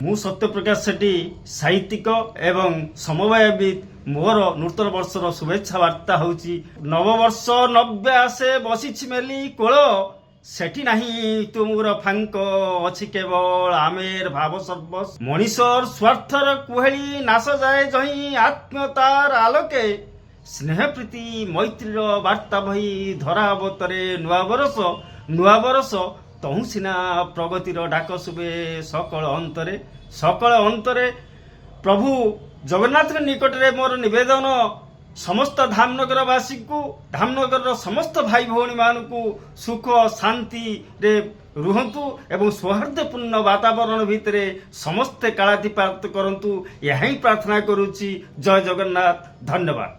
ମୁଁ ସତ୍ୟପ୍ରକାଶ ସେଠୀ ସାହିତ୍ୟିକ ଏବଂ ସମବାୟବିତ୍ ମୋର ନୂତନ ବର୍ଷର ଶୁଭେଚ୍ଛା ବାର୍ତ୍ତା ହେଉଛି ନବବର୍ଷ ନବ୍ୟ ଆସେ ବସିଛି ମେଲି କୋଳ ସେଠି ନାହିଁ ତୁମର ଫାଙ୍କ ଅଛି କେବଳ ଆমের ଭାବ ସର୍ବସ୍ ମଣିଷର ସ୍ୱାର୍ଥର କୁହେଳି ନାଶ ଯାଏ ଯହିଁ ଆତ୍ମୀୟତାର ଆଲୋକେ ସ୍ନେହ ପ୍ରୀତି ମୈତ୍ରୀର ବାର୍ତ୍ତା ବହି ଧରା ଅବତରେ ନୂଆ ବରଷ ତହୁଁ ସିନା ପ୍ରଗତିର ଡାକ ଶୁଭେ ସକଳ ଅନ୍ତରେ ପ୍ରଭୁ ଜଗନ୍ନାଥଙ୍କ ନିକଟରେ ମୋର ନିବେଦନ ସମସ୍ତ ଧାମନଗରବାସୀଙ୍କୁ ଧାମନଗରର ସମସ୍ତ ଭାଇ ଭଉଣୀମାନଙ୍କୁ ସୁଖ ଶାନ୍ତିରେ ରୁହନ୍ତୁ ଏବଂ ସୌହାର୍ଦ୍ଦ୍ୟପୂର୍ଣ୍ଣ ବାତାବରଣ ଭିତରେ ସମସ୍ତେ କାଳାତିପାତ କରନ୍ତୁ ଏହା ହିଁ ପ୍ରାର୍ଥନା କରୁଛି। ଜୟ ଜଗନ୍ନାଥ। ଧନ୍ୟବାଦ।